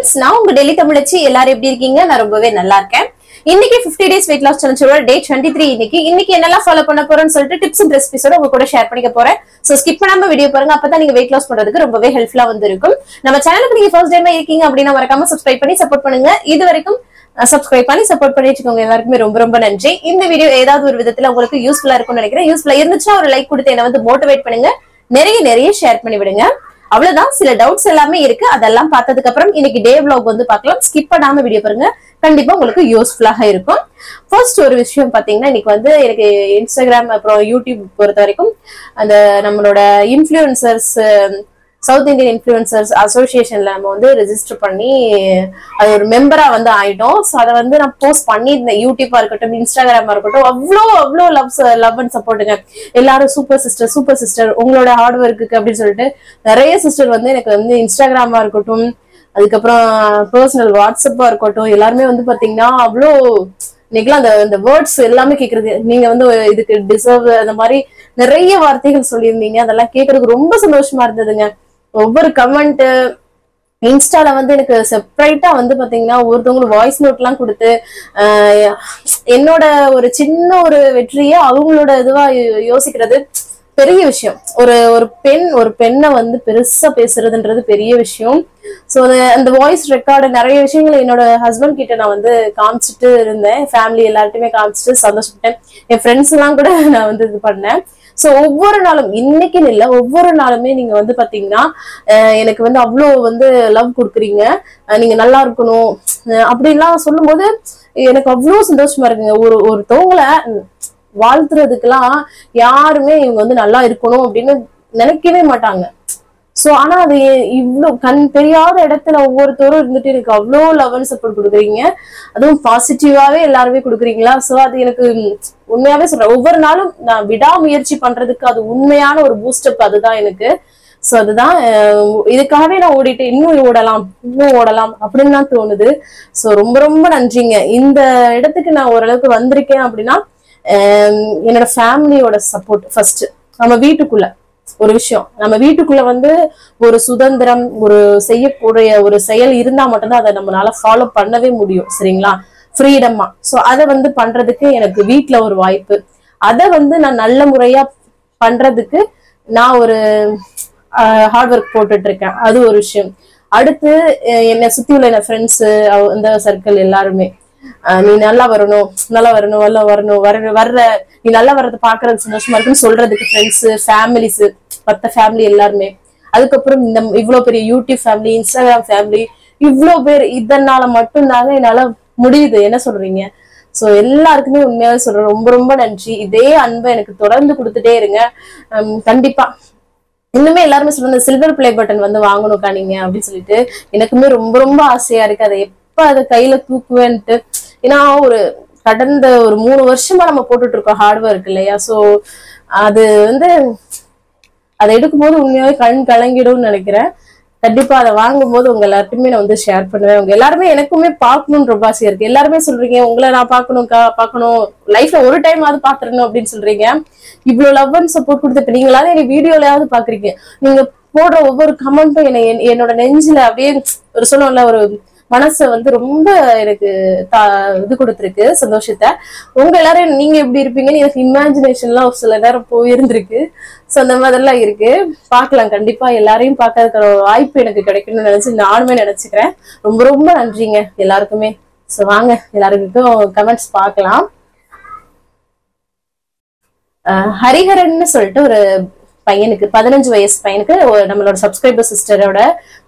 friends, நான் உங்க daily தமிழச்சி எல்லாரும் எப்படி இருக்கீங்க? நான் ரொம்பவே நல்லா இருக்கேன். இன்னைக்கு 50 days weight loss challenge ஓட டே 23. இன்னைக்கு என்னெல்லாம் ஃபாலோ பண்ண போறேன்னு சொல்லிட்டு டிப்ஸ் அண்ட் ரெசிபிஸோட உங்க கூட ஷேர் பண்ணிக்க போறேன். சோ ஸ்கிப் பண்ணாம வீடியோ பாருங்க, அப்பதான் நீங்க weight loss பண்றதுக்கு ரொம்பவே ஹெல்ப்ஃபுல்லா வந்து இருக்கும். நம்ம சேனலுக்கு நீங்க ஃபர்ஸ்ட் டைமா இருக்கீங்க அப்படின்னா மறக்காம சப்ஸ்கிரைப் பண்ணி சப்போர்ட் பண்ணுங்க. இது வரைக்கும் சப்ஸ்கிரைப் பண்ணி சப்போர்ட் பண்ணிட்டு இருக்கவங்க எல்லாருக்குமே ரொம்ப ரொம்ப நன்றி. இந்த வீடியோ ஏதாவது ஒரு விதத்துல உங்களுக்கு யூஸ்ஃபுல்லா இருக்கும்னு நினைக்கிறேன். யூஸ்ஃபுல்லா இருந்துச்சுன்னா ஒரு லைக் கொடுத்து என்ன வந்து மோட்டிவேட் பண்ணுங்க. நிறைய ஷேர் பண்ணி விடுங்க. அவ்வளவுதான், சில டவுட்ஸ் எல்லாமே இருக்கு. அதெல்லாம் பார்த்ததுக்கு அப்புறம் இன்னைக்கு டே vlog வந்து பார்க்கலாம். ஸ்கிப் பண்ணாம வீடியோ பாருங்க, கண்டிப்பா உங்களுக்கு யூஸ்ஃபுல்லாக இருக்கும். ஃபர்ஸ்ட் ஒரு விஷயம் பாத்தீங்கன்னா, இன்னைக்கு வந்து எனக்கு இன்ஸ்டாகிராம் அப்புறம் யூடியூப் பொறுத்த வரைக்கும் அந்த நம்மளோட இன்ஃபுளுசர்ஸ் சவுத் இந்தியன் இன்ஃபுளுசர்ஸ் அசோசியேஷன்ல நம்ம வந்து ரெஜிஸ்டர் பண்ணி அது ஒரு மெம்பரா வந்து ஆயிட்டோம். ஸோ அதை வந்து நான் போஸ்ட் பண்ணியிருந்தேன். யூடியூபா இருக்கட்டும், இன்ஸ்டாகிராமா இருக்கட்டும், அவ்வளோ லவ் அண்ட் சப்போர்ட்டுங்க. எல்லாரும் சூப்பர் சிஸ்டர் உங்களோட ஹார்ட் ஒர்க்குக்கு அப்படின்னு சொல்லிட்டு நிறைய சிஸ்டர் வந்து எனக்கு வந்து இன்ஸ்டாகிராமா இருக்கட்டும், அதுக்கப்புறம் பர்சனல் வாட்ஸ்அப்பா இருக்கட்டும், எல்லாருமே வந்து பாத்தீங்கன்னா அவ்வளோ இன்னைக்கெல்லாம் அந்த வேர்ட்ஸ் எல்லாமே கேக்குறது, நீங்க வந்து இதுக்கு டிசர்வ் அந்த மாதிரி நிறைய வார்த்தைகள் சொல்லியிருந்தீங்க. அதெல்லாம் கேட்கறதுக்கு ரொம்ப சந்தோஷமா இருந்ததுங்க. ஒவ்வொரு கமெண்ட் இன்ஸ்டால வந்து எனக்கு செப்பரேட்டா வந்து பாத்தீங்கன்னா ஒருத்தவங்களுக்கு வாய்ஸ் நோட் எல்லாம் கொடுத்து என்னோட ஒரு சின்ன ஒரு வெற்றியை அவங்களோட இதுவா யோசிக்கிறது பெரிய விஷயம். ஒரு பெண்ணை வந்து பெருசா பேசுறதுன்றது பெரிய விஷயம். சோ அந்த வாய்ஸ் ரெக்கார்டு நிறைய விஷயங்கள் என்னோட ஹஸ்பண்ட் கிட்ட நான் வந்து காமிச்சிட்டு இருந்தேன். ஃபேமிலி எல்லார்ட்டுமே காமிச்சிட்டு சந்தோஷப்பட்டேன். என் ஃப்ரெண்ட்ஸ் எல்லாம் கூட நான் வந்து இது பண்ணேன். சோ ஒவ்வொரு நாளும், இன்னைக்குன்னு இல்ல, ஒவ்வொரு நாளுமே நீங்க வந்து பாத்தீங்கன்னா எனக்கு வந்து அவ்வளோ வந்து லவ் கொடுக்குறீங்க. நீங்க நல்லா இருக்கணும் அப்படின்லாம் சொல்லும் போது எனக்கு அவ்வளவு சந்தோஷமா இருக்குங்க. ஒருத்தவங்களை வாழ்த்துறதுக்கெல்லாம் யாருமே இவங்க வந்து நல்லா இருக்கணும் அப்படின்னு நினைக்கவே மாட்டாங்க. சோ ஆனா அது இவ்வளவு கண் தெரியாத இடத்துல ஒவ்வொருத்தரும் இருந்துட்டு எனக்கு அவ்வளோ லவ் அண்ட் சப்போர்ட் கொடுக்குறீங்க. அதுவும் பாசிட்டிவாவே எல்லாருமே கொடுக்குறீங்களா. சோ அது எனக்கு உண்மையாவே சொல்றேன், ஒவ்வொரு நாளும் நான் விடாமுயற்சி பண்றதுக்கு அது உண்மையான ஒரு பூஸ்டப் அதுதான் எனக்கு. சோ அதுதான், இதுக்காகவே நான் ஓடிட்டு இன்னும் ஓடலாம் அப்படின்னு தான் தோணுது. சோ ரொம்ப நன்றிங்க. இந்த இடத்துக்கு நான் ஓரளவுக்கு வந்திருக்கேன் அப்படின்னா என்னோட ஃபேமிலியோட சப்போர்ட் ஃபர்ஸ்ட். நம்ம வீட்டுக்குள்ள ஒரு விஷயம், நம்ம வீட்டுக்குள்ள வந்து ஒரு சுதந்திரம், ஒரு செய்யக்கூடிய ஒரு செயல் இருந்தா மட்டும்தான் அதை நம்மளால ஃபாலோ பண்ணவே முடியும். சரிங்களா, ஃப்ரீடமா. சோ அதை வந்து பண்றதுக்கு எனக்கு வீட்டுல ஒரு வாய்ப்பு. அதை வந்து நான் நல்ல முறையா பண்றதுக்கு நான் ஒரு ஹார்ட் ஒர்க் போட்டுட்டு இருக்கேன். அது ஒரு விஷயம். அடுத்து என்னை சுத்தி உள்ள என் ஃப்ரெண்ட்ஸ், அந்த சர்க்கிள் எல்லாருமே நீ நல்லா வரணும் வர்ற நீ நல்லா வர்றது பாக்குறது சந்தோஷமா இருக்குன்னு சொல்றதுக்கு ஃப்ரெண்ட்ஸ், ஃபேமிலிஸ், மத்த ஃபேமிலி எல்லாருமே. அதுக்கப்புறம் இந்த இவ்வளவு பெரிய யூடியூப் ஃபேமிலி, இன்ஸ்டாகிராம் ஃபேமிலி, இவ்வளவு பேர், இதனால மட்டும்தாங்க என்னால முடியுது. என்ன சொல்றீங்க? சோ எல்லாருக்குமே உண்மையாவே சொல்றேன், ரொம்ப நன்றி. இதே அன்பை எனக்கு தொடர்ந்து கொடுத்துட்டே இருங்க. கண்டிப்பா இன்னுமே எல்லாருமே சொல்லுங்க, சில்வர் பிளே பட்டன் வந்து வாங்கணும்க்கா நீங்க அப்படின்னு சொல்லிட்டு எனக்குமே ரொம்ப ஆசையா இருக்கு. அதை அதை கையில தூக்குவேன்ட்டு. ஏன்னா கடந்த ஒரு 3 வருஷமா நம்ம போட்டுட்டு இருக்கோம் ஹார்ட் ஒர்க் இல்லையா. சோ அது வந்து அதை எடுக்கும் போது உண்மையாவே கண் கலங்கிடும் நினைக்கிறேன். கண்டிப்பா அதை வாங்கும் போது உங்க எல்லாருக்குமே நான் வந்து ஷேர் பண்ணுவேன். உங்க எல்லாருமே எனக்குமே பார்க்கணும்னு ரொம்ப ஆசையா இருக்கு. எல்லாருமே சொல்றீங்க உங்களை நான் பார்க்கணும் லைஃப்ல ஒரு டைம் ஆவது பாத்துறணும் அப்படின்னு சொல்றீங்க. இவ்வளவு லவ் அண்ட் சப்போர்ட் கொடுத்துட்டு நீங்களாவது எனக்கு வீடியோலயாவது பாக்குறீங்க. நீங்க போடுற ஒவ்வொரு கமெண்ட்டும் என்னோட நெஞ்சில அப்படியே ஒரு சொல்லுவோம்ல, ஒரு மனசை வந்து ரொம்ப எனக்கு இது கொடுத்துருக்கு, சந்தோஷத்தை. உங்க எல்லாரும் நீங்க எப்படி இருப்பீங்கன்னு எனக்கு இமேஜினேஷன்லாம் ஒரு சில நேரம் போயிருந்திருக்கு. சோ அந்த மாதிரிலாம் இருக்கு. பாக்கலாம், கண்டிப்பா எல்லாரையும் பார்க்கறதுக்கான வாய்ப்பு எனக்கு கிடைக்கணும்னு நினைச்சு நானுமே நினைச்சுக்கிறேன். ரொம்ப நன்றிங்க எல்லாருக்குமே. சோ வாங்க எல்லாருக்கும் கமெண்ட்ஸ் பார்க்கலாம். ஹரிஹரன் சொல்லிட்டு ஒரு பையனுக்கு, 15 வயசு பையனுக்கு, நம்மளோட சப்ஸ்கிரைபர் சிஸ்டரோட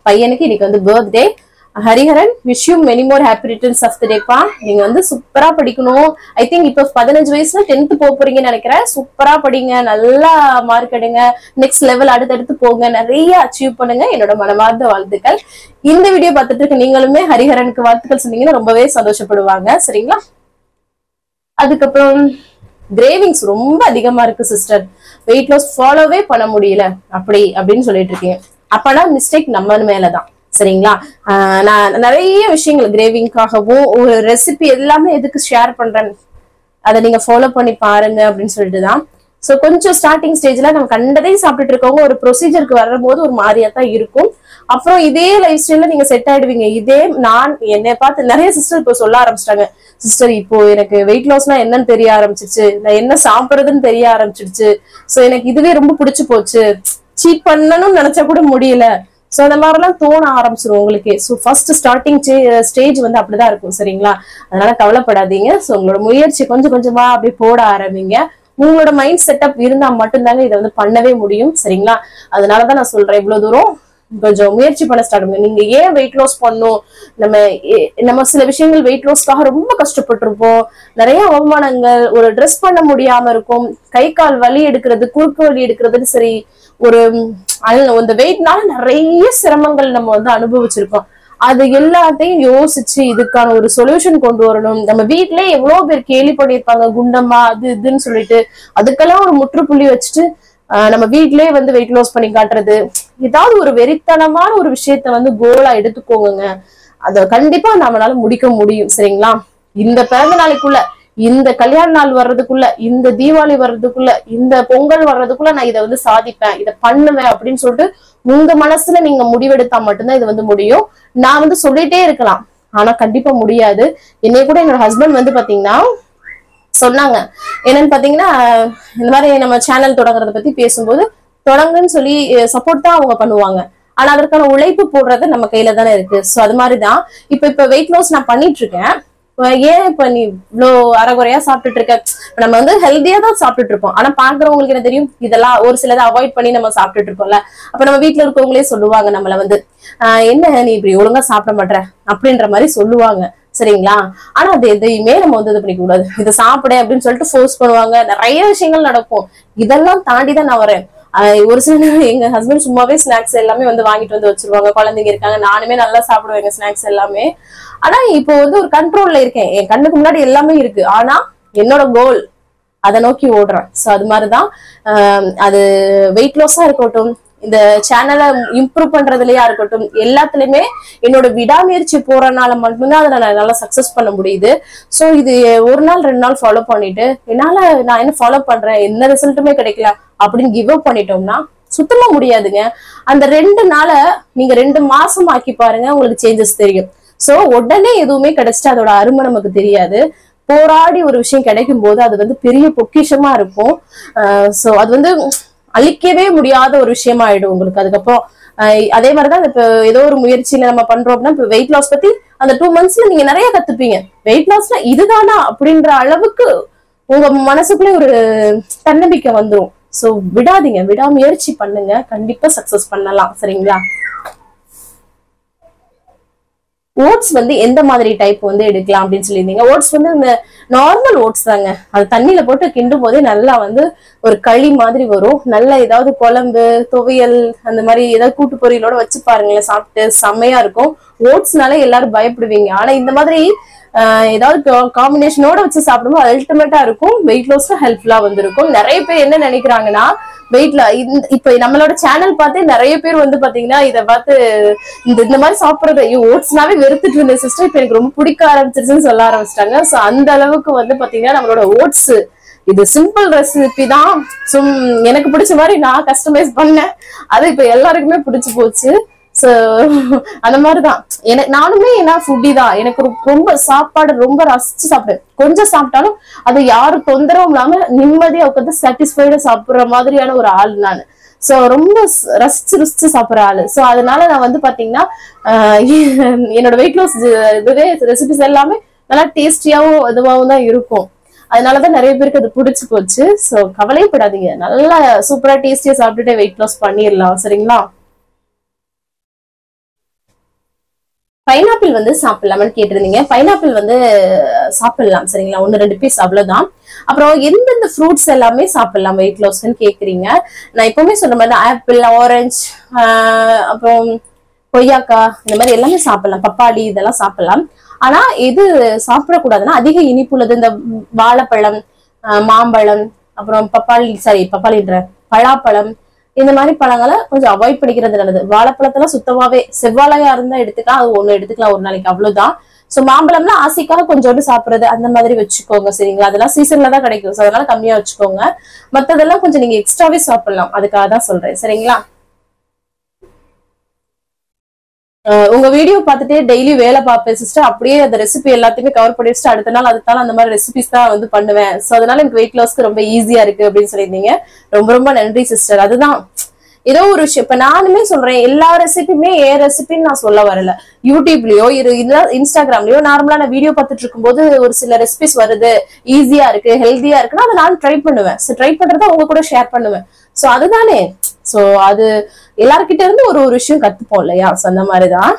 பையனுக்கு இன்னைக்கு வந்து birthday. Hariharan, wish you many more happy returns of the டேப்பா. நீங்க வந்து சூப்பரா படிக்கணும். ஐ திங்க் இப்ப 15 வயசுல 10th போறீங்கன்னு நினைக்கிறேன். சூப்பரா படிங்க, நல்லா மார்க் எடுங்க, நெக்ஸ்ட் லெவல் அடுத்தடுத்து போங்க, நிறைய அச்சீவ் பண்ணுங்க. என்னோட மனமார்ந்த வாழ்த்துக்கள். இந்த வீடியோ பார்த்துட்டு இருக்க நீங்களுமே ஹரிஹரனுக்கு வாழ்த்துக்கள் சொன்னீங்கன்னா ரொம்பவே சந்தோஷப்படுவாங்க. சரிங்களா. அதுக்கப்புறம் கிரேவிங்ஸ் ரொம்ப அதிகமா இருக்கு சிஸ்டர், வெயிட் லாஸ் ஃபாலோவே பண்ண முடியல அப்படின்னு சொல்லிட்டு இருக்கீங்க. அப்பனா மிஸ்டேக் நம்ம மேலதான். சரிங்களா. நான் நிறைய விஷயங்கள் கிரேவிங்காகவும் ஒரு ரெசிபி எல்லாமே எதுக்கு ஷேர் பண்றேன், அதை நீங்க ஃபாலோ பண்ணி பாருங்க அப்படின்னு சொல்லிட்டுதான். சோ கொஞ்சம் ஸ்டார்டிங் ஸ்டேஜ்ல நம்ம கண்டதையும் சாப்பிட்டுட்டு இருக்கவங்க ஒரு ப்ரொசீஜருக்கு வரும்போது ஒரு மாதிரியா தான் இருக்கும். அப்புறம் இதே லைஃப் ஸ்டைல்ல நீங்க செட் ஆயிடுவீங்க. இதே நான் என்னை பார்த்து நிறைய சிஸ்டர் இப்போ சொல்ல ஆரம்பிச்சிட்டாங்க, சிஸ்டர் இப்போ எனக்கு வெயிட் லாஸ்னா என்னன்னு தெரிய ஆரம்பிச்சிருச்சு, நான் என்ன சாப்பிடுறதுன்னு தெரிய ஆரம்பிச்சிருச்சு, சோ எனக்கு இதுவே ரொம்ப பிடிச்சு போச்சு, சீட் பண்ணணும்னு நினைச்சா கூட முடியல. சோ அந்த மாதிரி எல்லாம் தோண ஆரம்பிச்சிரும் உங்களுக்கு. சோ ஃபர்ஸ்ட் ஸ்டார்டிங் ஸ்டேஜ் வந்து அப்படிதான் இருக்கும் சரிங்களா. அதனால கவலைப்படாதீங்க. சோ உங்களோட முயற்சி கொஞ்சம் கொஞ்சமா அப்படியே போட ஆரம்பிங்க. உங்களோட மைண்ட் செட்டப் இருந்தா மட்டும்தாங்க இதை வந்து பண்ணவே முடியும் சரிங்களா. அதனாலதான் நான் சொல்றேன், இவ்வளவு தூரம் கொஞ்சம் முயற்சி பண்ண ஸ்டார்ட் பண்ணுங்க. நீங்க ஏன் வெயிட் லாஸ் பண்ணும், நம்ம சில விஷயங்கள் வெயிட் லாஸ்க்காக ரொம்ப கஷ்டப்பட்டிருப்போம், நிறைய அவமானங்கள், ஒரு ட்ரெஸ் பண்ண முடியாம இருக்கும், கை கால் வலி எடுக்கிறது, குறுக்கு வலி எடுக்கிறதுன்னு சரி, ஒரு அந்த வெயிட்னால நிறைய சிரமங்கள் நம்ம வந்து அனுபவிச்சிருக்கோம். அது எல்லாத்தையும் யோசிச்சு இதுக்கான ஒரு சொல்யூஷன் கொண்டு வரணும். நம்ம வீட்லயே எவ்வளவு பேர் கேலி பண்ணியிருப்பாங்க குண்டம்மா அது இதுன்னு சொல்லிட்டு, அதுக்கெல்லாம் ஒரு முற்றுப்புள்ளி வச்சுட்டு நம்ம வீட்லயே வந்து வெயிட் லாஸ் பண்ணி காட்டுறது, ஏதாவது ஒரு வெறித்தனமான ஒரு விஷயத்த வந்து கோலா எடுத்துக்கோங்க. அத கண்டிப்பா நம்மளால முடிக்க முடியும் சரிங்களா. இந்த பிறந்த நாளைக்குள்ள, இந்த கல்யாண நாள் வர்றதுக்குள்ள, இந்த தீபாவளி வர்றதுக்குள்ள, இந்த பொங்கல் வர்றதுக்குள்ள நான் இதை வந்து சாதிப்பேன், இதை பண்ணுவேன் அப்படின்னு சொல்லிட்டு உங்க மனசுல நீங்க முடிவெடுத்தா மட்டும்தான் இது வந்து முடியும். நான் வந்து சொல்லிட்டே இருக்கலாம், ஆனா கண்டிப்பா முடியாது. என்னைய கூட என்னோட ஹஸ்பண்ட் வந்து பாத்தீங்கன்னா சொன்னாங்க, என்னன்னு பாத்தீங்கன்னா இந்த மாதிரி நம்ம சேனல் தொடங்குறத பத்தி பேசும்போது, தொடங்குன்னு சொல்லி சப்போர்ட் தான் அவங்க பண்ணுவாங்க, ஆனா அதற்கான உழைப்பு போடுறது நம்ம கையில தானே இருக்கு. சோ அது மாதிரிதான் இப்ப வெயிட் லாஸ் நான் பண்ணிட்டு இருக்கேன். ஏன் இப்ப நீ இவ்வளவு அரைகுறையா சாப்பிட்டுட்டு இருக்க, நம்ம வந்து ஹெல்தியா தான் சாப்பிட்டுட்டு இருப்போம், ஆனா பாக்குறவங்களுக்கு என்ன தெரியும், இதெல்லாம் ஒரு சிலதை அவாய்ட் பண்ணி நம்ம சாப்பிட்டுட்டு இருக்கோம்ல. அப்ப நம்ம வீட்டுல இருக்கவங்களே சொல்லுவாங்க நம்மள வந்து, என்ன நீ இப்படி ஒழுங்கா சாப்பிட மாட்ற அப்படின்ற மாதிரி சொல்லுவாங்க சரிங்களா. ஆனா அது எதையுமே நம்ம வந்து இது பண்ணிக்க கூடாது, இதை சாப்பிட அப்படின்னு சொல்லிட்டு ஃபோர்ஸ் பண்ணுவாங்க, நிறைய விஷயங்கள் நடக்கும். இதெல்லாம் தாண்டிதான் நான் வரேன். ஒரு சில நேரம் எங்க ஹஸ்பண்ட் சும்மாவே ஸ்நாக்ஸ் எல்லாமே வந்து வாங்கிட்டு வந்து வச்சிருவாங்க, குழந்தைங்க இருக்காங்க, நானுமே நல்லா சாப்பிடுவேன் ஸ்நாக்ஸ் எல்லாமே. ஆனா இப்போ வந்து ஒரு கண்ட்ரோல்ல இருக்கேன், என் கண்ணுக்கு முன்னாடி எல்லாமே இருக்கு, ஆனா என்னோட கோல் அதை நோக்கி ஓடுறேன். சோ அது மாதிரிதான் அது வெயிட் லாஸா இருக்கட்டும், இந்த சேனலை இம்ப்ரூவ் பண்றதுலயா இருக்கட்டும், எல்லாத்துலயுமே என்னோட விடாமுயற்சி போறதுனால மட்டும்தான் அதை நான் நல்லா சக்சஸ் பண்ண முடியுது. சோ இது ஒரு நாள் 2 நாள் ஃபாலோ பண்ணிட்டு நான் என்ன ஃபாலோ பண்றேன், எந்த ரிசல்ட்டுமே கிடைக்கல அப்படின்னு கிவ் அப் பண்ணிட்டோம்னா சுத்தமா முடியாதுங்க. அந்த 2 நாளை நீங்க 2 மாசம் ஆக்கி பாருங்க, உங்களுக்கு சேஞ்சஸ் தெரியும். சோ உடனே எதுவுமே கிடைச்சிட்டு அதோட அருமை நமக்கு தெரியாது. போராடி ஒரு விஷயம் கிடைக்கும் போது அது வந்து பெரிய பொக்கிஷமா இருக்கும். சோ அது வந்து அழிக்கவே முடியாத ஒரு விஷயமா ஆயிடும் உங்களுக்கு. அதுக்கப்புறம் அதே மாதிரிதான் இப்ப ஏதோ ஒரு முயற்சியில நம்ம பண்றோம் அப்படின்னா, இப்ப வெயிட் லாஸ் பத்தி அந்த 2 மந்த்ஸ்ல நீங்க நிறைய கத்துப்பீங்க. வெயிட் லாஸ்ல இதுதானா அப்படின்ற அளவுக்கு உங்க மனசுக்குள்ளே ஒரு தன்னம்பிக்கை வந்துடும். சோ விடாதீங்க, விடாமுயற்சி பண்ணுங்க, கண்டிப்பா சக்சஸ் பண்ணலாம் சரிங்களா. ஓட்ஸ் வந்து எந்த மாதிரி டைப் வந்து எடுக்கலாம் அப்படின்னு சொல்லியிருந்தீங்க. ஓட்ஸ் வந்து இந்த நார்மல் ஓட்ஸ் தாங்க, அது தண்ணியில போட்டு கிண்டும் போதே நல்லா வந்து ஒரு களி மாதிரி வரும். நல்லா ஏதாவது குழம்பு துவையல் அந்த மாதிரி ஏதாவது கூட்டு பொரியலோட வச்சு பாருங்களேன், சாப்பிட்டு செம்மையா இருக்கும். ஓட்ஸ்னாலே எல்லாரும் பயப்படுவீங்க, ஆனா இந்த மாதிரி ஏதாவது காம்பினேஷனோட வச்சு சாப்பிடும்போது அல்டிமேட்டா இருக்கும், வெயிட் லாஸ்க்கு ஹெல்ப்ஃபுல்லா வந்திருக்கும். நிறைய பேர் என்ன நினைக்கிறாங்கன்னா, வெயிட்ல இப்ப நம்மளோட சேனல் பார்த்து நிறைய பேர் வந்து பாத்தீங்கன்னா இதை பார்த்து இந்த மாதிரி சாப்பிடுறது, ஓட்ஸ்னாவே வெறுத்துட்டு இருந்த சிஸ்டர் இப்ப எனக்கு ரொம்ப பிடிக்க ஆரம்பிச்சிருச்சுன்னு சொல்ல ஆரம்பிச்சிட்டாங்க. சோ அந்த அளவுக்கு வந்து பாத்தீங்கன்னா நம்மளோட ஓட்ஸ் இது சிம்பிள் ரெசிபி தான். எனக்கு பிடிச்ச மாதிரி நான் கஸ்டமைஸ் பண்ணேன், அது இப்ப எல்லாருக்குமே பிடிச்சு போச்சு. சோ அந்த மாதிரிதான் நானுமே என்ன ஃபுட்டி தான், எனக்கு ரொம்ப சாப்பாடு ரொம்ப ரசிச்சு சாப்பிடுவேன். கொஞ்சம் சாப்பிட்டாலும் அது யாரும் தொந்தரவும் இல்லாம நிம்மதியா உட்காந்து சாட்டிஸ்ஃபைடா சாப்பிடுற மாதிரியான ஒரு ஆள் நானு. சோ ரொம்ப ரசிச்சு சாப்பிடுற ஆளு. சோ அதனால நான் வந்து பாத்தீங்கன்னா என்னோட வெயிட் லாஸ் இதுவே ரெசிபிஸ் எல்லாமே நல்லா டேஸ்டியாவும் இதுவாகவும் தான் இருக்கும். அதனாலதான் நிறைய பேருக்கு அது பிடிச்சு போச்சு. சோ கவலைப்படாதீங்க, நல்லா சூப்பரா டேஸ்டியா சாப்பிட்டுட்டு வெயிட் லாஸ் பண்ணிடலாம் சரிங்களா. பைனாப்பிள் வந்து சாப்பிடலாம்னு கேட்டிருந்தீங்க. பைனாப்பிள் வந்து சாப்பிடலாம் சரிங்களா, 1-2 பீஸ் அவ்வளவுதான். அப்புறம் எந்தெந்த ஃப்ரூட்ஸ் எல்லாமே சாப்பிடலாம் வெயிட் லாஸ்ன்னு கேக்குறீங்க. நான் எப்பவுமே சொன்ன மாதிரி ஆப்பிள், ஆரஞ்சு, அப்புறம் கொய்யாக்காய், இந்த மாதிரி எல்லாமே சாப்பிடலாம், பப்பாளி இதெல்லாம் சாப்பிடலாம். ஆனா எது சாப்பிடக்கூடாதுன்னா அதிக இனிப்புள்ளது, இந்த வாழைப்பழம், மாம்பழம், அப்புறம் பப்பாளின்ற பலாப்பழம், இந்த மாதிரி பழங்களை கொஞ்சம் அவாய்ட் பண்ணிக்கிறது நல்லது. வாழைப்பழத்தெல்லாம் சுத்தமாவே செவ்வாழையா இருந்தா எடுத்துக்கலாம், அது 1 எடுத்துக்கலாம் ஒரு நாளைக்கு, அவ்வளவுதான். சோ மாம்பழம்னா ஆசைக்காக கொஞ்சோண்டு சாப்பிடுறது அந்த மாதிரி வச்சுக்கோங்க சரிங்களா. அதெல்லாம் சீசன்ல தான் கிடைக்கும், சோ அதனால கம்மியா வச்சுக்கோங்க. மத்ததெல்லாம் கொஞ்சம் நீங்க எக்ஸ்ட்ராவே சாப்பிடலாம், அதுக்காக தான் சொல்றேன் சரிங்களா. உங்க வீடியோ பார்த்துட்டே டெய்லி வேலை பார்ப்பேன் சிஸ்டர். அப்படியே அந்த ரெசிபி எல்லாத்தையுமே கவர் பண்ணி வச்சுட்டு அடுத்த நாள் அதுக்கான அந்த மாதிரி ரெசிபிஸ் தான் வந்து பண்ணுவேன். சோ அதனால எனக்கு வெயிட் லாஸ்க்கு ரொம்ப ஈஸியா இருக்கு அப்படின்னு சொல்லியிருந்தீங்க. ரொம்ப ரொம்ப நன்றி சிஸ்டர். அதுதான் ஏதோ ஒரு விஷயம் இப்ப நானுமே சொல்றேன், எல்லா ரெசிபியுமே ரெசிபின்னு நான் சொல்ல வரல. யூடியூப்லயோ இன்ஸ்டாகிராம்லயோ நார்மலா நான் வீடியோ பார்த்துட்டு இருக்கும்போது ஒரு சில ரெசிபிஸ் வருது, ஈஸியா இருக்கு, ஹெல்தியா இருக்குன்னா அதை நான் ட்ரை பண்ணுவேன். ட்ரை பண்றத உங்க கூட ஷேர் பண்ணுவேன். சோ அதுதானே. சோ அது எல்லார்கிட்ட இருந்து ஒரு ஒரு விஷயம் கத்துப்போம் இல்லையா? அந்த மாதிரிதான்.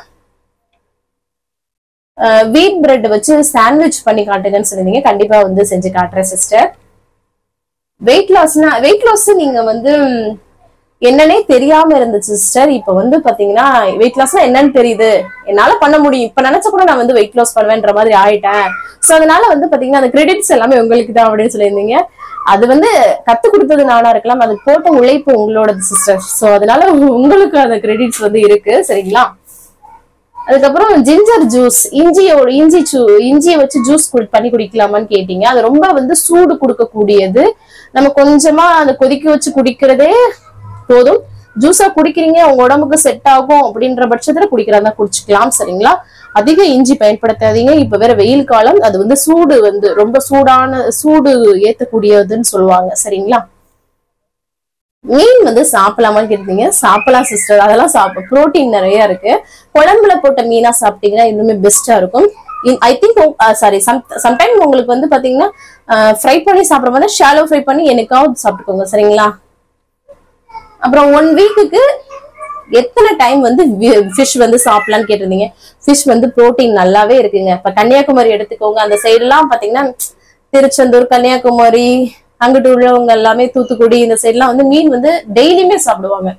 வீட் பிரெட் வச்சு சாண்ட்விச் பண்ணி காட்டுங்கன்னு சொல்லிருந்தீங்க. கண்டிப்பா வந்து செஞ்சு காட்டுறேன் சிஸ்டர். வெயிட் லாஸ் நீங்க வந்து என்னன்னே தெரியாம இருந்துச்சு சிஸ்டர். இப்ப வந்து பாத்தீங்கன்னா வெயிட் லாஸ்னா என்னன்னு தெரியுது, என்னால பண்ண முடியும், இப்ப நினைச்ச கூட நான் வந்து வெயிட் லாஸ் பண்ணுவேன்ற மாதிரி ஆயிட்டேன். சோ அதனால வந்து பாத்தீங்கன்னா அந்த கிரெடிட்ஸ் எல்லாமே உங்களுக்கு தான் அப்படின்னு சொல்லியிருந்தீங்க. அது வந்து கத்து கொடுத்தது நானா இருக்கலாம், அது போட்ட உழைப்பு உங்களோடது சிஸ்டர். சோ அதனால உங்களுக்கு அந்த கிரெடிட்ஸ் வந்து இருக்கு. சரிங்களா? அதுக்கப்புறம் ஜிஞ்சர் ஜூஸ், இஞ்சியை வச்சு ஜூஸ் பண்ணி குடிக்கலாமான்னு கேட்டீங்க. அது ரொம்ப வந்து சூடு கொடுக்கக்கூடியது. நம்ம கொஞ்சமா அந்த கொதிக்க வச்சு குடிக்கிறதே போதும். ஜூஸா குடிக்கிறீங்க, உங்க உடம்புக்கு செட் ஆகும் அப்படின்ற பட்சத்துல குடிக்கிறதா குடிச்சுக்கலாம். சரிங்களா? அதிக இஞ்சி பயன்படுத்தாதீங்க. இப்ப வேற வெயில் காலம், அது வந்து சூடு வந்து ரொம்ப சூடு ஏத்தக்கூடியதுன்னு சொல்லுவாங்க. சரிங்களா? மீன் வந்து சாப்பிடலாமான்னு கேட்டீங்க. சாப்பிடலாம் சிஸ்டர், அதெல்லாம் புரோட்டீன் நிறைய இருக்கு. குழம்புல போட்ட மீனா சாப்பிட்டீங்கன்னா இன்னுமே பெஸ்டா இருக்கும். ஐ திங்க் சாரி சம்டைம் உங்களுக்கு வந்து பாத்தீங்கன்னா ஃப்ரை பண்ணி சாப்பிடுற மாதிரி ஷாலோ ஃப்ரை பண்ணி என்னைக்காவது சாப்பிட்டுக்கோங்க. சரிங்களா? அப்புறம் 1 வீக்குக்கு எத்தனை டைம் வந்து ஃபிஷ் வந்து சாப்பிடலான்னு கேட்டிருந்தீங்க. ஃபிஷ் வந்து புரோட்டீன் நல்லாவே இருக்குங்க. இப்ப கன்னியாகுமரி எடுத்துக்கோங்க, அந்த சைடு எல்லாம் பாத்தீங்கன்னா திருச்செந்தூர், கன்னியாகுமரி, அங்கிட்டு உள்ளவங்க எல்லாமே தூத்துக்குடி இந்த சைடு எல்லாம் வந்து மீன் வந்து டெய்லியுமே சாப்பிடுவாங்க.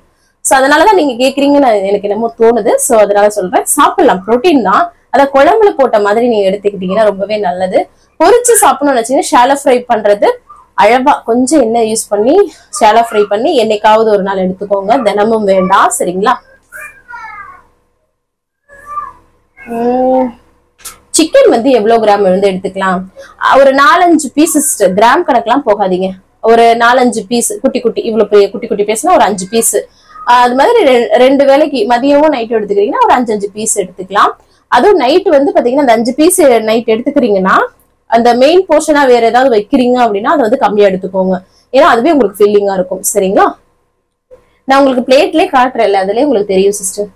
சோ அதனாலதான் நீங்க கேக்குறீங்கன்னு எனக்கு என்னமோ தோணுது. சோ அதனால சொல்றேன், சாப்பிடலாம், புரோட்டீன் தான். அத குழம்புல போட்ட மாதிரி நீங்க எடுத்துக்கிட்டீங்கன்னா ரொம்பவே நல்லது. பொரிச்சு சாப்பிடணும்னு வச்சீங்கன்னா ஷாலோ ஃப்ரை பண்றது அழகா கொஞ்சம் எண்ணெய் யூஸ் பண்ணி ஷாலோ ஃப்ரை பண்ணி என்னைக்காவது ஒரு நாள் எடுத்துக்கோங்க, தினமும் வேண்டாம். சரிங்களா? சிக்கன் வந்து எவ்வளவு கிராம் வந்து எடுத்துக்கலாம்? ஒரு 4-5 பீசஸ், கிராம் கணக்கெல்லாம் போகாதீங்க. ஒரு 4-5 பீஸ் குட்டி குட்டி, இவ்வளவு பெரிய குட்டி குட்டி பீஸ்னா ஒரு 5 பீஸ். அது மாதிரி 2 வேளைக்கு மதியமும் நைட்டும் எடுத்துக்கிறீங்கன்னா ஒரு 5 பீஸ் எடுத்துக்கலாம். அதுவும் நைட் வந்து பாத்தீங்கன்னா அந்த 5 பீஸ் நைட் எடுத்துக்கிறீங்கன்னா அந்த மெயின் போர்ஷனா வேற ஏதாவது வைக்கிறீங்க அப்படின்னா அதை வந்து கம்மியா எடுத்துக்கோங்க. ஏன்னா அதுவே உங்களுக்கு ஃபில்லிங்கா இருக்கும். சரிங்களா? நான் உங்களுக்கு பிளேட்லயே காட்டுறேன்ல, அதுலயே உங்களுக்கு தெரியும் சிஸ்டர்.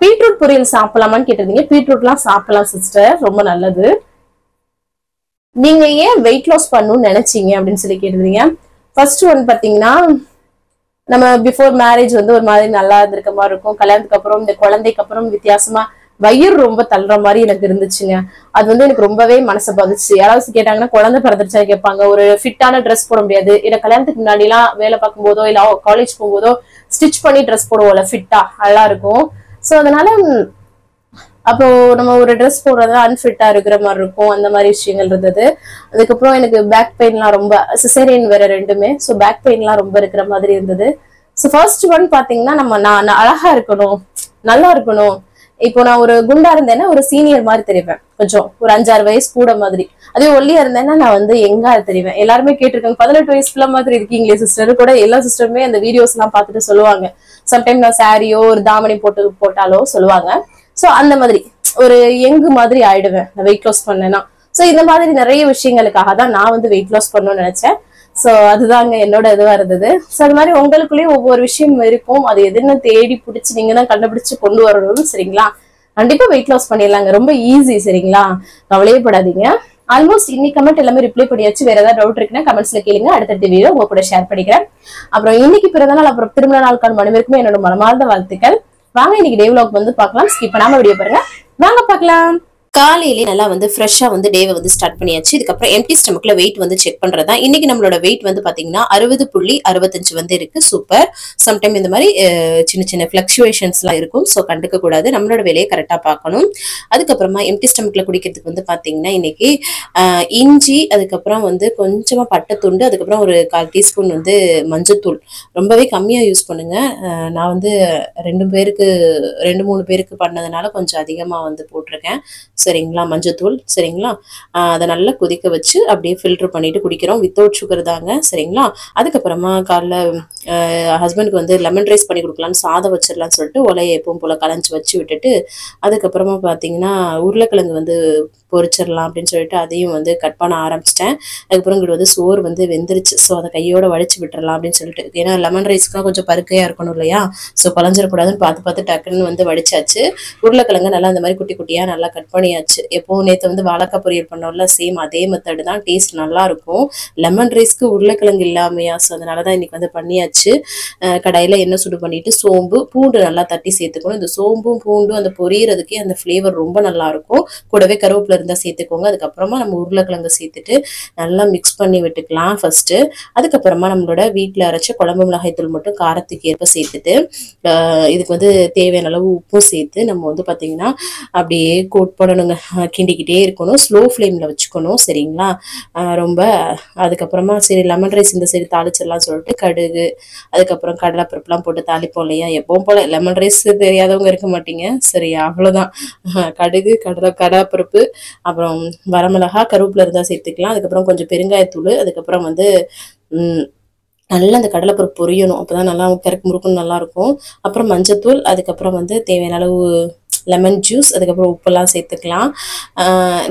பீட்ரூட் பொரியல் சாப்பிடலாமான்னு கேட்டிருந்தீங்க. பீட்ரூட் எல்லாம் சாப்பிடலாம் சிஸ்டர், ரொம்ப நல்லது. நீங்க ஏன் வெயிட் லாஸ் பண்ணணும்னு நினைச்சீங்க அப்படின்னு சொல்லி கேட்டிருந்தீங்க. ஃபர்ஸ்ட் ஒன் பாத்தீங்கன்னா, நம்ம பிஃபோர் மேரேஜ் வந்து ஒரு மாதிரி நல்லா இருந்திருக்க மாதிரி இருக்கும். கல்யாணத்துக்கு அப்புறம் இந்த குழந்தைக்கு அப்புறம் வித்தியாசமா வயிறு ரொம்ப தள்ளுற மாதிரி எனக்கு இருந்துச்சுங்க. அது வந்து எனக்கு ரொம்பவே மனசை பாதிச்சு. யாராவது கேட்டாங்கன்னா குழந்தை பிறந்துருச்சா கேட்பாங்க. ஒரு ஃபிட்டான ட்ரெஸ் போட முடியாது. ஏன்னா கல்யாணத்துக்கு முன்னாடி எல்லாம் வேலை பார்க்கும் போதோ இல்ல காலேஜ் போகும்போதோ ஸ்டிச் பண்ணி ட்ரெஸ் போடுவோம்ல, ஃபிட்டா நல்லா இருக்கும். சோ அதனால அப்போ நம்ம ஒரு ட்ரெஸ் போடுறது அன்ஃபிட்டா இருக்கிற மாதிரி இருக்கும். அந்த மாதிரி விஷயங்கள் இருந்தது. அதுக்கப்புறம் எனக்கு பேக் பெயின்லாம் ரொம்ப, சிசேரியன் வேற ரெண்டுமே. சோ பேக் பெயின்லாம் ரொம்ப இருக்கிற மாதிரி இருந்தது. சோ ஃபர்ஸ்ட் ஒன் பாத்தீங்கன்னா நான் அழகா இருக்கணும், நல்லா இருக்கணும். இப்போ நான் ஒரு குண்டா இருந்தேன்னா ஒரு சீனியர் மாதிரி தெரிவேன், கொஞ்சம் ஒரு 5-6 வயசு கூட மாதிரி. அதே ஒல்லியா இருந்தேன்னா நான் வந்து எங்கா தெரிவேன். எல்லாருமே கேட்டிருக்காங்க, 18 வயசுல மாதிரி இருக்கீங்களே சிஸ்டர் கூட. எல்லா சிஸ்டருமே அந்த வீடியோஸ் எல்லாம் பார்த்துட்டு சொல்லுவாங்க. சம்டைம் நான் சாரியோ ஒரு தாமணி போட்டாலோ சொல்லுவாங்க. சோ அந்த மாதிரி ஒரு யங்கு மாதிரி ஆயிடுவேன் நான் வெயிட் லாஸ் பண்ணேன்னா. சோ இந்த மாதிரி நிறைய விஷயங்களுக்காக தான் நான் வந்து வெயிட் லாஸ் பண்ணணும்னு நினைச்சேன். சோ அதுதாங்க என்னோட இதுவா இருந்தது. சோ அது மாதிரி உங்களுக்குள்ளேயும் ஒவ்வொரு விஷயம் இருக்கும். அது எதுன்னு தேடி பிடிச்சி நீங்க தான் கண்டுபிடிச்சு கொண்டு வரணும். சரிங்களா? கண்டிப்பா வெயிட் லாஸ் பண்ணிடலாங்க, ரொம்ப ஈஸி. சரிங்களா? கவலையே படாதீங்க. ஆல்மோஸ்ட் இன்னைக்கு கமெண்ட் எல்லாமே ரிப்ளை பண்ணியாச்சு. வேற ஏதாவது டவுட் இருக்குன்னா கமெண்ட்ஸ்ல கேளுங்க, அடுத்த வீடியோ உங்க கூட ஷேர் பண்ணிக்கிறேன். அப்புறம் இன்னைக்கு பிறந்த நாள் அப்புறம் திருமண நாளுக்கான மனைவிற்குமே என்னோட மனமார்ந்த வாழ்த்துக்கள். வாங்க இன்னைக்கு டே vlog வந்து பார்க்கலாம். ஸ்கிப் பண்ணாம வீடியோ பாருங்க, வாங்க பார்க்கலாம். காலையிலே நல்லா வந்து ஃப்ரெஷ்ஷா வந்து டேவை வந்து ஸ்டார்ட் பண்ணியாச்சு. இதுக்கப்புறம் எம்டி ஸ்டமக்ல வெயிட் வந்து செக் பண்றதா. இன்னைக்கு நம்மளோட வெயிட் வந்து பாத்தீங்கன்னா 60.65 வந்து இருக்கு. சூப்பர். சம்டைம் இந்த மாதிரி சின்ன சின்ன பிளக்சுவேஷன்ஸ் எல்லாம் இருக்கும். ஸோ கண்டுக்க கூடாது, நம்மளோட வேலையை கரெக்டா பார்க்கணும். அதுக்கப்புறமா எம்டி ஸ்டமக்ல குடிக்கிறதுக்கு வந்து பாத்தீங்கன்னா இன்னைக்கு இஞ்சி, அதுக்கப்புறம் வந்து கொஞ்சமா பட்டைத்துண்டு, அதுக்கப்புறம் ஒரு 1/4 டீஸ்பூன் வந்து மஞ்சத்தூள். ரொம்பவே கம்மியா யூஸ் பண்ணுங்க. நான் வந்து 2-3 பேருக்கு பண்ணதுனால கொஞ்சம் அதிகமா வந்து போட்டிருக்கேன். ஸோ சரிங்களா, மஞ்சத்தூள் சரிங்களா. அதை நல்லா கொதிக்க வச்சு அப்படியே ஃபில்டர் பண்ணிட்டு குடிக்கிறோம். வித்தவுட் சுகர் தாங்க சரிங்களா. அதுக்கப்புறமா காலைல ஹஸ்பண்டுக்கு வந்து லெமன் ரைஸ் பண்ணி கொடுக்கலான்னு சாதம் வச்சிடலான்னு சொல்லிட்டு ஒலையை எப்பவும் போல் கலைஞ்சி வச்சு விட்டுட்டு அதுக்கப்புறமா பார்த்தீங்கன்னா உருளைக்கிழங்கு வந்து பொரிச்சிடலாம் அப்படின்னு சொல்லிட்டு அதையும் வந்து கட் பண்ண ஆரம்பிச்சிட்டேன். அதுக்கப்புறம் இங்கிட்ட வந்து சோறு வந்து வெந்துருச்சு. ஸோ அதை கையோட வடிச்சு விட்டுறலாம் அப்படின்னு சொல்லிட்டு, ஏன்னா லெமன் ரைஸ்க்குலாம் கொஞ்சம் பருக்கையாக இருக்கணும் இல்லையா. ஸோ குழஞ்சிடக்கூடாதுன்னு பார்த்து டக்குன்னு வந்து வடிச்சாச்சு. உருளைக்கிழங்கு நல்லா இந்த மாதிரி குட்டி குட்டியாக நல்லா கட் பண்ணியாச்சு. எப்போவும் நேற்று வந்து வாழைக்காய் பொரியல் பண்ணோம்ல, சேம் அதே மெத்தடு தான். டேஸ்ட் நல்லா இருக்கும். லெமன் ரைஸ்க்கு உருளைக்கிழங்கு இல்லாமையா, ஸோ அதனால தான் இன்னைக்கு வந்து பண்ணியாச்சு. கடாயில் எண்ணெய் சுடு பண்ணிட்டு சோம்பு பூண்டு நல்லா தட்டி சேர்த்துக்கணும். இந்த சோம்பும் பூண்டும் அந்த பொரியறதுக்கே அந்த ஃப்ளேவர் ரொம்ப நல்லா இருக்கும். கூடவே கருவேப்பிலை இருந்தால் சேர்த்துக்கோங்க. அதுக்கப்புறமா நம்ம உருளைக்கிழங்கு சேர்த்துட்டு நல்லா மிக்ஸ் பண்ணி விட்டுக்கலாம் ஃபர்ஸ்ட்டு. அதுக்கப்புறமா நம்மளோட வீட்டில் அரைச்ச குழம்பு மிளகாய் தூள் மட்டும் காரத்துக்கு ஏற்ப சேர்த்துட்டு இதுக்கு வந்து தேவையான அளவு உப்பும் சேர்த்து நம்ம வந்து பார்த்தீங்கன்னா அப்படியே கோட் பண்ணணுங்க. கிண்டிக்கிட்டே இருக்கணும். ஸ்லோ ஃப்ளேமில் வச்சுக்கணும் சரிங்களா. ரொம்ப அதுக்கப்புறமா சரி லெமன் ரைஸ் இந்த சரி தாளிச்சிடலாம் சொல்லிட்டு கடுகு அதுக்கப்புறம் கடலைப்பருப்புலாம் போட்டு தாளிப்போம் இல்லையா. எப்பவும் போல லெமன் ரைஸ் தெரியாதவங்க இருக்க மாட்டீங்க சரியா. அவ்வளோதான். கடுகு கடலைப்பருப்பு அப்புறம் வரமிளகா கருவேப்பிலை இருந்தால் சேர்த்துக்கலாம். அதுக்கப்புறம் கொஞ்சம் பெருங்காயத்தூள் அதுக்கப்புறம் வந்து நல்லா அந்த கடலைப்பருப்பு பொரியணும். அப்போதான் நல்லா கறக்கு முறுக்குன்னு நல்லாயிருக்கும். அப்புறம் மஞ்சத்தூள் அதுக்கப்புறம் வந்து தேவையான அளவு லெமன் ஜூஸ் அதுக்கப்புறம் உப்பெல்லாம் சேர்த்துக்கலாம்.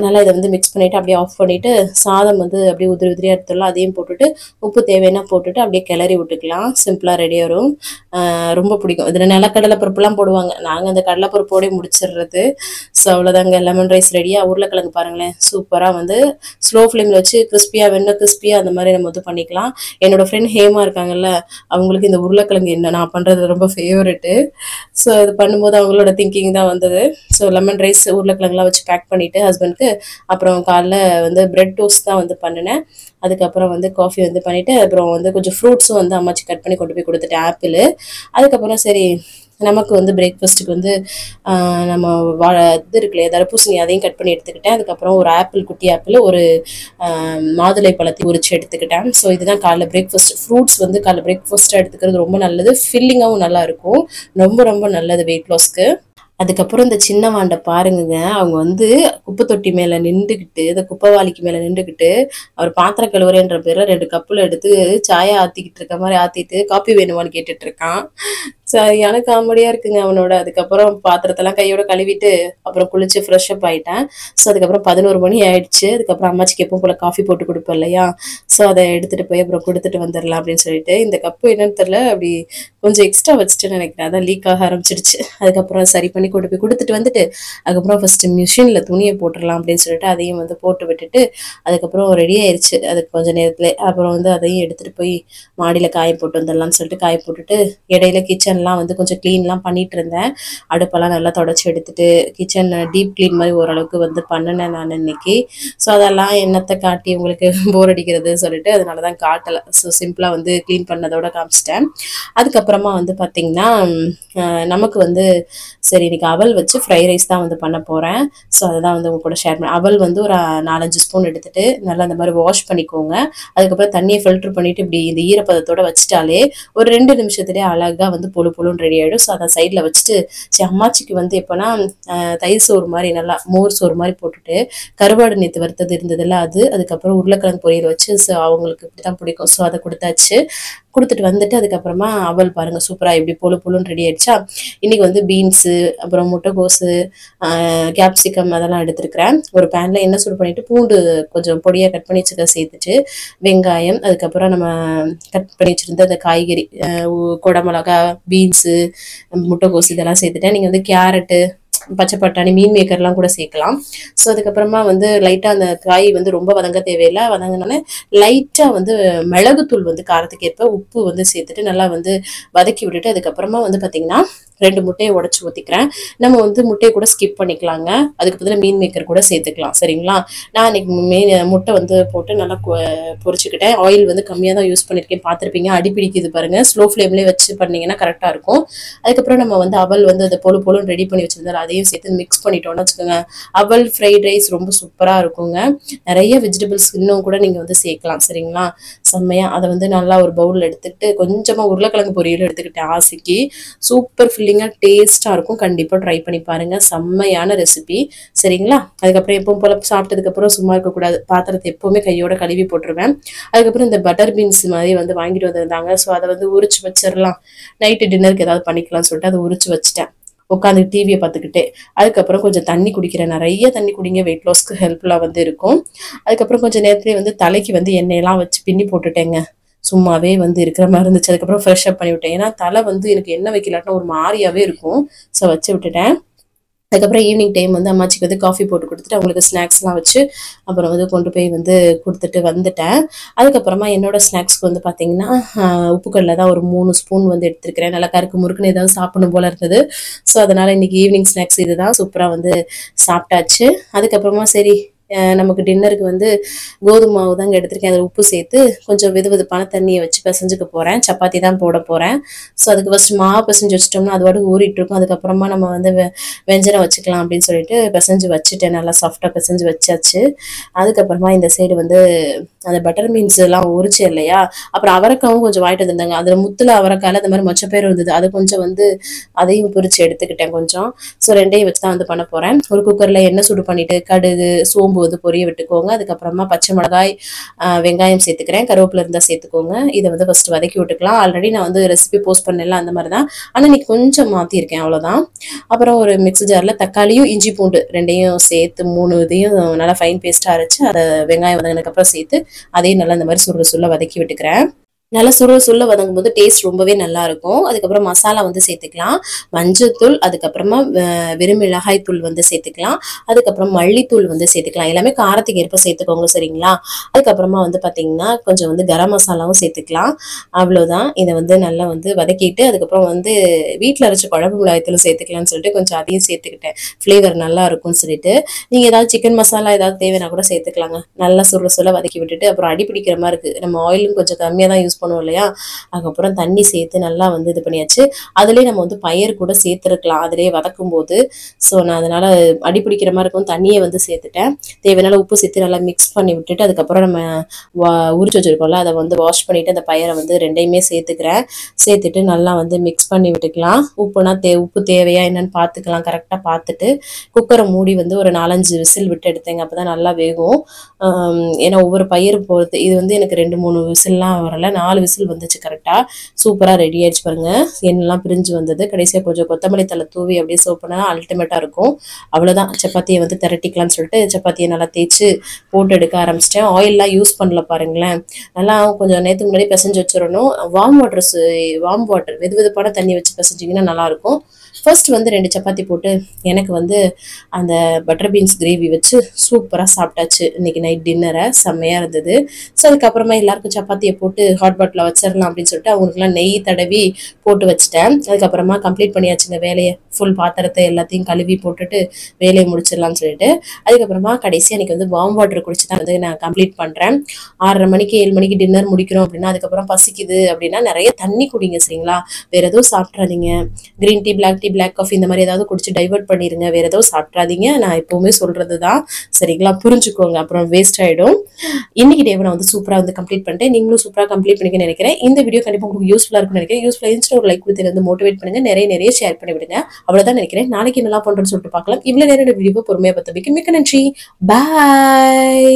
நல்லா இதை வந்து மிக்ஸ் பண்ணிவிட்டு அப்படியே ஆஃப் பண்ணிவிட்டு சாதம் வந்து அப்படியே உதிரியாக எடுத்துடலாம். அதையும் போட்டுட்டு உப்பு தேவைன்னா போட்டுட்டு அப்படியே கிளறி விட்டுக்கலாம். சிம்பிளாக ரெடி வரும். ரொம்ப பிடிக்கும். இதில் நிலக்கடலை பருப்புலாம் போடுவாங்க. நாங்கள் அந்த கடலைப்பருப்போடய முடிச்சிடுறது. ஸோ அவ்வளோதாங்க. லெமன் ரைஸ் ரெடியாக. உருளைக்கிழங்கு பாருங்களேன் சூப்பராக வந்து ஸ்லோ ஃப்ளேமில் வச்சு கிறிஸ்பியாக வேணும் கிறிஸ்பியாக அந்த மாதிரி நம்ம வந்து பண்ணிக்கலாம். என்னோட ஃப்ரெண்ட் ஹேமா இருக்காங்கல்ல, அவங்களுக்கு இந்த உருளைக்கிழங்கு என்ன நான் பண்ணுறது ரொம்ப ஃபேவரெட்டு. ஸோ இது பண்ணும்போது அவங்களோட திங்கிங் தான் வந்தது. ஸோ லெமன் ரைஸ் உருளைக்கிழங்குலாம் வச்சு பேக் பண்ணிவிட்டு ஹஸ்பண்ட்க்கு அப்புறம் காலைல வந்து பிரெட் டோஸ்ட் தான் வந்து பண்ணினேன். அதுக்கப்புறம் வந்து காஃபி வந்து பண்ணிவிட்டு அப்புறம் வந்து கொஞ்சம் ஃப்ரூட்ஸும் வந்து அம்மாச்சி கட் பண்ணி கொண்டு போய் கொடுத்துட்டேன். ஆப்பிள் அதுக்கப்புறம் சரி நமக்கு வந்து பிரேக்ஃபாஸ்ட்டுக்கு வந்து நம்ம இது இருக்கு இல்லையா தர்பூசணி அதையும் கட் பண்ணி எடுத்துக்கிட்டேன். அதுக்கப்புறம் ஒரு ஆப்பிள் குட்டி ஆப்பிள் ஒரு மாதுளை பழத்தை உரிச்சு எடுத்துக்கிட்டேன். ஸோ இதுதான் காலைல பிரேக்ஃபாஸ்ட். ஃப்ரூட்ஸ் வந்து காலைல பிரேக்ஃபாஸ்ட்டாக எடுத்துக்கிறது ரொம்ப நல்லது. ஃபில்லிங்காகவும் நல்லா இருக்கும். ரொம்ப ரொம்ப நல்லது வெயிட் லாஸ்க்கு. அதுக்கப்புறம் இந்த சின்ன வாண்டை பாருங்க, அவங்க வந்து குப்பை தொட்டி மேல நின்றுக்கிட்டு இந்த குப்பைவாளிக்கு மேல நின்றுக்கிட்டு அவர் பாத்திரம் கழுவுறேன்ற பேர்ல 2 கப்புல எடுத்து சாயா ஆத்திக்கிட்டு இருக்க மாதிரி ஆத்திட்டு காப்பி வேணுமான்னு கேட்டுட்டு இருக்கான். சரியான காமெடியா இருக்குங்க அவனோட. அதுக்கப்புறம் பாத்திரத்தெல்லாம் கையோட கழுவிட்டு அப்புறம் குளிச்சு ஃப்ரெஷ் அப் ஆயிட்டேன். ஸோ அதுக்கப்புறம் 11 மணி ஆயிடுச்சு. அதுக்கப்புறம் அம்மாச்சிக்கு எப்பவும் போல காஃபி போட்டு கொடுப்பேன் இல்லையா. ஸோ அதை எடுத்துட்டு போய் அப்புறம் கொடுத்துட்டு வந்துடலாம் அப்படின்னு சொல்லிட்டு இந்த கப்பு என்னன்னு தெரியல அப்படி கொஞ்சம் எக்ஸ்ட்ரா வச்சுட்டு நினைக்கிறேன். அதான் லீக் ஆக ஆரம்பிச்சிடுச்சு. அதுக்கப்புறம் சரி பண்ணி கொண்டு போய் கொடுத்துட்டு வந்துட்டு அதுக்கப்புறம் ஃபர்ஸ்ட் மிஷின்ல துணியை போட்டுடலாம் அப்படின்னு சொல்லிட்டு அதையும் வந்து போட்டு விட்டுட்டு அதுக்கப்புறம் ரெடி ஆயிடுச்சு. அதுக்கு கொஞ்சம் நேரத்துல அப்புறம் வந்து அதையும் எடுத்துட்டு போய் மாடியில காய போட்டு வந்துடலாம்னு சொல்லிட்டு காய போட்டுட்டு இடையில கிச்சன்லாம் வந்து கொஞ்சம் கிளீன்லாம் பண்ணிட்டு இருந்தேன். அடுப்பெல்லாம் நல்லா தொடச்சி எடுத்துட்டு கிச்சன் டீப் கிளீன் மாதிரி ஓரளவுக்கு வந்து பண்ணினேன் நான் இன்னைக்கு. ஸோ அதெல்லாம் என்னத்தை காட்டி உங்களுக்கு போர் அடிக்கிறது சொல்லிட்டு அதனால தான் காட்டலை. ஸோ சிம்பிளாக வந்து க்ளீன் பண்ணதோட காமிச்சிட்டேன். அதுக்கப்புறமா வந்து பார்த்தீங்கன்னா நமக்கு வந்து சரி இன்னைக்கு அவல் வச்சு ஃப்ரை ரைஸ் தான் வந்து பண்ண போகிறேன். ஸோ அதை தான் வந்து உங்க கூட ஷேர் பண்ணேன். அவல் வந்து ஒரு 4-5 ஸ்பூன் எடுத்துட்டு நல்லா அந்த மாதிரி வாஷ் பண்ணிக்கோங்க. அதுக்கப்புறம் தண்ணியை ஃபில்டர் பண்ணிட்டு இப்படி இந்த ஈரப்பதத்தோட வச்சுட்டாலே ஒரு 2 நிமிஷத்துலேயே அழகாக வந்து பொழுன்னு ரெடி ஆகிடும். ஸோ அதை சைடில் வச்சுட்டு சரி அம்மாச்சிக்கு வந்து எப்போனா தயிர் சோறு மாதிரி நல்லா மோர் சோறு மாதிரி போட்டுட்டு கருவாடு நேற்று வறுத்தது இருந்ததில்ல அது அதுக்கப்புறம் உருளைக்கிழங்கு பொரியல் வச்சு ஸோ அவங்களுக்கு இப்படி தான் பிடிக்கும். ஸோ அதை கொடுத்தாச்சு. கொடுத்துட்டு வந்துட்டு அதுக்கப்புறமா அவல் பாருங்க சூப்பராக எப்படி பொழுன்னு ரெடி ஆயிடுச்சா. இன்னைக்கு வந்து பீன்ஸு அப்புறம் முட்டைகோசு கேப்சிகம் அதெல்லாம் எடுத்துருக்கிறேன். ஒரு பேனில் எண்ணெய் சூடு பண்ணிட்டு பூண்டு கொஞ்சம் பொடியாக கட் பண்ணி வச்சுக்க சேர்த்துட்டு வெங்காயம் அதுக்கப்புறம் நம்ம கட் பண்ணி வச்சுருந்த அந்த காய்கறி குடமிளகா பீன்ஸு முட்டைகோசு இதெல்லாம் சேர்த்துட்டேன். நீங்கள் வந்து கேரட்டு பச்சை பட்டாணி மீன் மேக்கர்லாம் கூட சேர்க்கலாம். ஸோ அதுக்கப்புறமா வந்து லைட்டாக அந்த காய் வந்து ரொம்ப வதங்க தேவையில்லை. வதங்கினால லைட்டாக வந்து மிளகுத்தூள் வந்து காரத்துக்கு ஏற்ப உப்பு வந்து சேர்த்துட்டு நல்லா வந்து வதக்கி விட்டுட்டு அதுக்கப்புறமா வந்து பார்த்தீங்கன்னா 2 முட்டையை உடச்சி ஊற்றிக்கிறேன். நம்ம வந்து முட்டையை கூட ஸ்கிப் பண்ணிக்கலாங்க. அதுக்கு பதிலாக மீன் மேக்கர் கூட சேர்த்துக்கலாம் சரிங்களா. நான் இன்னைக்கு முட்டை வந்து போட்டு நல்லா பொரிச்சுக்கிட்டேன். ஆயில் வந்து கம்மியாக தான் யூஸ் பண்ணியிருக்கேன். பார்த்துருப்பீங்க அடிப்பிடிக்குது பாருங்க. ஸ்லோ ஃப்ளேம்லேயே வச்சு பண்ணிங்கன்னா கரெக்டாக இருக்கும். அதுக்கப்புறம் நம்ம வந்து அவல் வந்து அதை பொழுன்னு ரெடி பண்ணி வச்சிருந்தாலும் அதையும் சேர்த்து மிக்ஸ் பண்ணிட்டோம்னு வச்சுக்கோங்க. அவல் ஃப்ரைட் ரைஸ் ரொம்ப சூப்பராக இருக்குங்க. நிறைய வெஜிடபிள்ஸ் இன்னும் கூட நீங்கள் வந்து சேர்க்கலாம் சரிங்களா. செம்மையாக அதை வந்து நல்லா ஒரு பவுலில் எடுத்துக்கிட்டு கொஞ்சமாக உருளைக்கிழங்கு பொரியல் எடுத்துக்கிட்டேன் ஆசைக்கு. சூப்பர் ஃபில்லிங்கா டேஸ்டா இருக்கும். கண்டிப்பா ட்ரை பண்ணி பாருங்க. செம்மையான ரெசிபி. சரிங்களா? அதுக்கப்புறம் எப்பவும் போல சாப்பிட்டதுக்கு அப்புறம் சும்மா இருக்கக்கூடாது. பாத்திரத்தை எப்பவுமே கையோட கழுவி போட்டுருவேன். அதுக்கப்புறம் இந்த பட்டர் பீன்ஸ் மாதிரி வந்து வாங்கிட்டு வந்திருந்தாங்க. ஸோ அதை வந்து உரிச்சு வச்சிடலாம், நைட்டு டின்னருக்கு ஏதாவது பண்ணிக்கலாம்னு சொல்லிட்டு அதை உரிச்சு வச்சுட்டேன். உட்காந்து டிவியை பார்த்துக்கிட்டே. அதுக்கப்புறம் கொஞ்சம் தண்ணி குடிக்கிறேன். நிறைய தண்ணி குடிங்க, வெயிட் லாஸ்க்கு ஹெல்ப்ஃபுல்லாக வந்து இருக்கும். அதுக்கப்புறம் கொஞ்சம் நேரத்துலேயே வந்து தலைக்கு வந்து எண்ணெயெல்லாம் வச்சு பின்னி போட்டுட்டேங்க. சும்மாவே வந்து இருக்கிற மாதிரி இருந்துச்சு. அதுக்கப்புறம் ஃப்ரெஷ் அப் பண்ணி விட்டேன். ஏன்னா தலை வந்து எனக்கு எண்ணெய் வைக்கலாட்டினா ஒரு மாதிரியாவே இருக்கும். ஸோ வச்சு விட்டுட்டேன். அதுக்கப்புறம் ஈவினிங் டைம் வந்து அம்மாச்சிக்கு வந்து காஃபி போட்டு கொடுத்துட்டு அவங்களுக்கு ஸ்நாக்ஸ்லாம் வச்சு அப்புறம் வந்து கொண்டு போய் வந்து கொடுத்துட்டு வந்துட்டேன். அதுக்கப்புறமா என்னோட ஸ்நாக்ஸ்க்கு வந்து பார்த்தீங்கன்னா உப்புக்கல்ல தான் ஒரு 3 ஸ்பூன் வந்து எடுத்துருக்கிறேன். நல்லா கருக்கு முறுக்குன்னு ஏதாவது சாப்பிடணும் போல இருந்தது. ஸோ அதனால இன்னைக்கு ஈவினிங் ஸ்நாக்ஸ் இதுதான். சூப்பராக வந்து சாப்பிட்டாச்சு. அதுக்கப்புறமா சரி நமக்கு டின்னருக்கு வந்து கோதுமை மாவு தாங்க எடுத்திருக்கேன். அதில் உப்பு சேர்த்து கொஞ்சம் வெதுவெதுப்பான தண்ணியை வச்சு பிசைஞ்சுக்க போகிறேன். சப்பாத்தி தான் போட போகிறேன். ஸோ அதுக்கு ஃபஸ்ட் மாவு பிசைஞ்சு வச்சிட்டோம்னா அதோட ஊறிட்டு இருக்கும். அதுக்கப்புறமா நம்ம வந்து வெஞ்சனம் வச்சுக்கலாம் அப்படின்னு சொல்லிட்டு பிசைஞ்சு வச்சுட்டேன். நல்லா சாஃப்டாக பிசைஞ்சு வச்சாச்சு. அதுக்கப்புறமா இந்த சைடு வந்து அந்த பட்டர் பீன்ஸ் எல்லாம் உரிச்சு இல்லையா, அப்புறம் அவரைக்காவும் கொஞ்சம் வாங்கிட்டு வந்திருந்தாங்க. அதில் முத்துல அவரைக்காயில் அந்த மாதிரி மொச்சப்பயிர் இருந்தது. அது கொஞ்சம் வந்து அதையும் பொரிச்சு எடுத்துக்கிட்டேன் கொஞ்சம். ஸோ ரெண்டையும் வச்சு தான் வந்து பண்ண போகிறேன். ஒரு குக்கரில் எண்ணெய் சுடு பண்ணிட்டு கடுகு சோம்பு வந்து பொரிய விட்டுக்கோங்க. அதுக்கப்புறமா பச்சை மிளகாய் வெங்காயம் சேர்த்துக்கிறேன். கருவேப்பிலை இருந்தால் சேர்த்துக்கோங்க. இதை வந்து ஃபர்ஸ்ட் வதக்கி விட்டுக்கலாம். ஆல்ரெடி நான் வந்து ரெசிபி போஸ்ட் பண்ணல அந்த மாதிரி தான், ஆனால் இன்னைக்கு கொஞ்சம் மாற்றிருக்கேன் அவ்வளோதான். அப்புறம் ஒரு மிக்ஸி ஜாரில் தக்காளியும் இஞ்சி பூண்டு ரெண்டையும் சேர்த்து 3 இதையும் நல்லா ஃபைன் பேஸ்ட்டாக அரைச்சு அதை வெங்காயம் வதங்கினதுக்கப்புறம் சேர்த்து அதையும் நல்லா இந்த மாதிரி சுருள வதக்கி விட்டுக்கிறேன். நல்லா சுருள வதங்கும் போது டேஸ்ட் ரொம்பவே நல்லா இருக்கும். அதுக்கப்புறம் மசாலா வந்து சேர்த்துக்கலாம். மஞ்சள்தூள், அதுக்கப்புறமா வெறும் மிளகாய் தூள் வந்து சேர்த்துக்கலாம். அதுக்கப்புறம் மல்லித்தூள் வந்து சேர்த்துக்கலாம். எல்லாமே காரத்துக்கு ஏற்ப சேர்த்துக்கோங்க. சரிங்களா? அதுக்கப்புறமா வந்து பார்த்தீங்கன்னா கொஞ்சம் வந்து கரம் மசாலாவும் சேர்த்துக்கலாம். அவ்வளோதான். இதை வந்து நல்லா வந்து வதக்கிட்டு அதுக்கப்புறம் வந்து வீட்டில் அரைச்ச குழம்பு மிளகாய்த்தூள் சேர்த்துக்கலாம்னு சொல்லிட்டு கொஞ்சம் அதையும் சேர்த்துக்கிட்டேன். ஃப்ளேவர் நல்லா இருக்கும்னு சொல்லிட்டு. நீங்கள் ஏதாவது சிக்கன் மசாலா ஏதாவது தேவைன்னா கூட சேர்த்துக்கலாங்க. நல்லா சுருள வதக்கி விட்டுட்டு அப்புறம் அடி பிடிக்கிற மாதிரி இருக்குது. நம்ம ஆயிலும் கொஞ்சம் கம்மியாக தான் யூஸ் பண்ணுவோம் இல்லையா. அதுக்கப்புறம் தண்ணி சேர்த்து நல்லா வந்து இது பண்ணியாச்சு. அதுலேயே நம்ம வந்து பயிர் கூட சேர்த்துருக்கலாம் அதிலேயே வதக்கும் போது. ஸோ நான் அதனால அடி பிடிக்கிற மாதிரி இருக்கும், தண்ணியை வந்து சேர்த்துட்டேன். தேவையான உப்பு சேர்த்து நல்லா மிக்ஸ் பண்ணி விட்டுட்டு அதுக்கப்புறம் நம்ம உரிச்சு வச்சிருக்கோம்ல அதை வந்து வாஷ் பண்ணிட்டு அந்த பயிரை வந்து ரெண்டையுமே சேர்த்துக்கிறேன். சேர்த்துட்டு நல்லா வந்து மிக்ஸ் பண்ணி விட்டுக்கலாம். உப்புனா உப்பு தேவையா என்னன்னு பார்த்துக்கலாம். கரெக்டாக பார்த்துட்டு குக்கரை மூடி வந்து ஒரு 4-5 விசில் விட்டு எடுத்தேங்க. அப்போ தான் நல்லா வேகும். ஏன்னா ஒவ்வொரு பயிர் பொறுத்து இது வந்து எனக்கு 2-3 விசில்லாம் வரல, 4 விசில் வந்துச்சு. கரெக்டாக சூப்பராக ரெடி ஆயிடுச்சு பாருங்க. எண்ணெல்லாம் பிரிஞ்சு வந்தது. கடைசியாக கொஞ்சம் கொத்தமல்லி தலை தூவி அப்படியே சர்வ் பண்ணா அல்டிமேட்டாக இருக்கும். அவ்வளோதான். சப்பாத்தியை வந்து திரட்டிக்கலாம்னு சொல்லிட்டு சப்பாத்தியை நல்லா தேய்ச்சி போட்டு எடுக்க ஆரம்பிச்சிட்டேன். ஆயிலெலாம் யூஸ் பண்ணல பாருங்களேன். நல்லா கொஞ்சம் நேரத்துக்கு முன்னாடி பிசைஞ்சு வச்சிடணும். வார்ம் வாட்டர் வெதுவெதுப்பான தண்ணி வச்சு பிசைஞ்சிங்கன்னா நல்லாயிருக்கும். ஃபர்ஸ்ட் வந்து 2 சப்பாத்தி போட்டு எனக்கு வந்து அந்த பட்டர் பீன்ஸ் கிரேவி வச்சு சூப்பராக சாப்பிட்டாச்சு இன்னைக்கு நைட் டின்னரை. செம்மையாக இருந்தது. ஸோ அதுக்கப்புறமா எல்லாருக்கும் சப்பாத்தியை போட்டு ஹாட் பாட்டில் வச்சிடலாம் அப்படின்னு சொல்லிட்டு அவங்களுக்குலாம் நெய் தடவி போட்டு வச்சுட்டேன். அதுக்கப்புறமா கம்ப்ளீட் பண்ணியாச்சுங்க வேலையை. ஃபுல் பாத்திரத்தை எல்லாத்தையும் கழுவி போட்டுட்டு வேலையை முடிச்சிடலாம்னு சொல்லிட்டு அதுக்கப்புறமா கடைசியாக எனக்கு வந்து வார்ம் வாட்டர் குடிச்சு தான் வந்து நான் கம்ப்ளீட் பண்ணுறேன். 6:30 மணிக்கு 7 மணிக்கு டின்னர் முடிக்கிறோம் அப்படின்னா அதுக்கப்புறம் பசிக்குது அப்படின்னா நிறைய தண்ணி குடிங்க. சரிங்களா? வேற எதுவும் சாப்பிட்றாதீங்க. கிரீன் டீ, பிளாக் காஃபி இந்த மாதிரி ஏதாவது குடிச்சு டைவர்ட் பண்ணிடுங்க. வேற எதுவும் சாப்பிட்றாதீங்க. நான் எப்பவுமே சொல்றது தான். சரிங்களா? புரிஞ்சுக்கோங்க, அப்புறம் வேஸ்ட் ஆயிடும். இன்னைக்கு டேவை நான் வந்து சூப்பராக வந்து கம்ப்ளீட் பண்ணிட்டேன். நீங்களும் சூப்பராக கம்ப்ளீட் பண்ணிக்க நினைக்கிறேன். இந்த வீடியோ கண்டிப்பாக உங்களுக்கு யூஸ்ஃபுல்லாக இருக்கும்னு நினைக்கிறேன். யூஸ்ஃபுல்லாக இருந்துச்சு ஒரு லைக் கொடுத்து வந்து மோட்டிவேட் பண்ணுங்க. நிறைய ஷேர் பண்ணி விடுங்க. அவ்வளவுதான் நினைக்கிறேன். நாளைக்கு என்னெல்லாம் பண்றேன்னு சொல்லிட்டு பார்க்கலாம். இவ்வளவு நேரம் வீடியோ பொறுமையா பார்த்தமைக்கு மிக்க நன்றி. பாய்.